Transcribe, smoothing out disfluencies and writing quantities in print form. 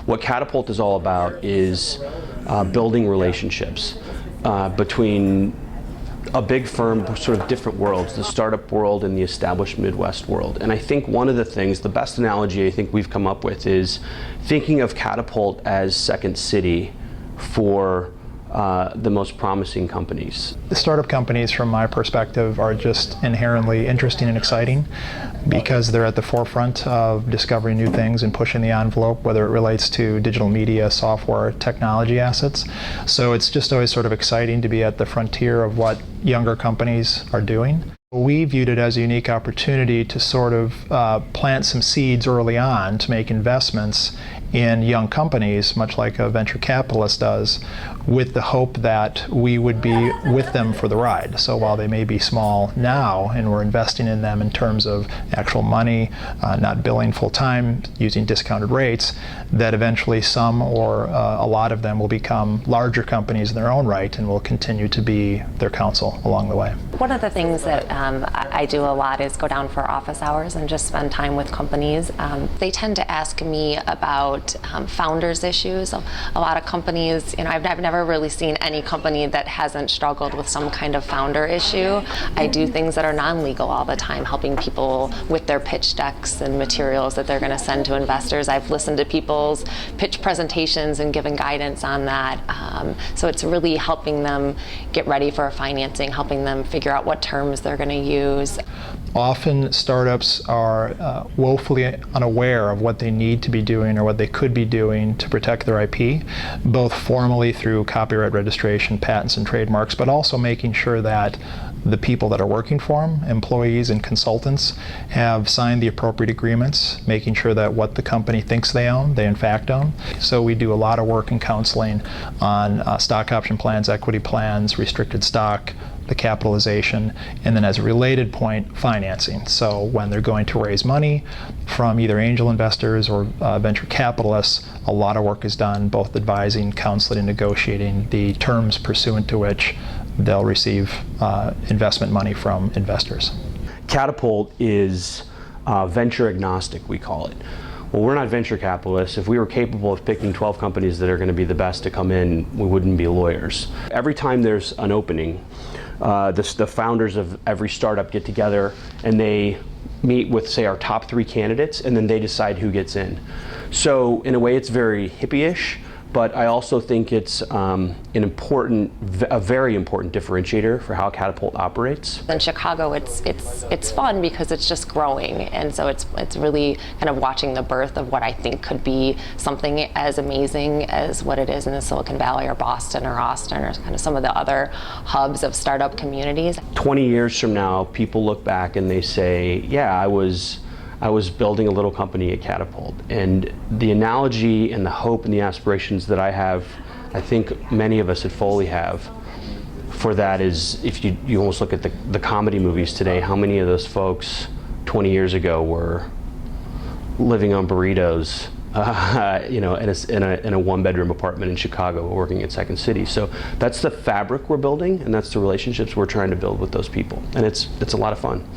What Catapult is all about is building relationships between a big firm, sort of different worlds, the startup world and the established Midwest world. And I think one of the things, the best analogy I think we've come up with is thinking of Catapult as Second City for the most promising companies. The startup companies, from my perspective, are just inherently interesting and exciting because they're at the forefront of discovering new things and pushing the envelope, whether it relates to digital media, software, technology assets. So it's just always sort of exciting to be at the frontier of what younger companies are doing. We viewed it as a unique opportunity to sort of plant some seeds early on to make investments in young companies, much like a venture capitalist does, with the hope that we would be with them for the ride. So while they may be small now, and we're investing in them in terms of actual money, not billing full-time, using discounted rates, that eventually some or a lot of them will become larger companies in their own right and will continue to be their counsel along the way. One of the things that I do a lot is go down for office hours and just spend time with companies. They tend to ask me about founders issues. A lot of companies, I've never really seen any company that hasn't struggled with some kind of founder issue. I do things that are non-legal all the time, helping people with their pitch decks and materials that they're going to send to investors. I've listened to people's pitch presentations and given guidance on that. So it's really helping them get ready for financing, helping them figure out what terms they're going to use. Often startups are woefully unaware of what they need to be doing or what they could be doing to protect their IP, both formally through copyright registration, patents and trademarks, but also making sure that the people that are working for them, employees and consultants, have signed the appropriate agreements, making sure that what the company thinks they own, they in fact own. So we do a lot of work in counseling on stock option plans, equity plans, restricted stock, the capitalization, and then as a related point, financing. So when they're going to raise money from either angel investors or venture capitalists, a lot of work is done, both advising, counseling, and negotiating the terms pursuant to which they'll receive investment money from investors. Catapult is venture agnostic, we call it. Well, we're not venture capitalists. If we were capable of picking 12 companies that are going to be the best to come in, we wouldn't be lawyers. Every time there's an opening, the founders of every startup get together and they meet with, say, our top 3 candidates, and then they decide who gets in. So in a way, it's very hippie-ish, but I also think it's a very important differentiator for how Catapult operates. In Chicago, it's fun because it's just growing, and so it's really kind of watching the birth of what I think could be something as amazing as what it is in the Silicon Valley or Boston or Austin or kind of some of the other hubs of startup communities. 20 years from now, people look back and they say, yeah, I was building a little company at Catapult. And the analogy and the hope and the aspirations that I have, I think many of us at Foley have, for that is, if you almost look at the comedy movies today, how many of those folks 20 years ago were living on burritos in a one-bedroom apartment in Chicago working at Second City. So that's the fabric we're building, and that's the relationships we're trying to build with those people. And it's a lot of fun.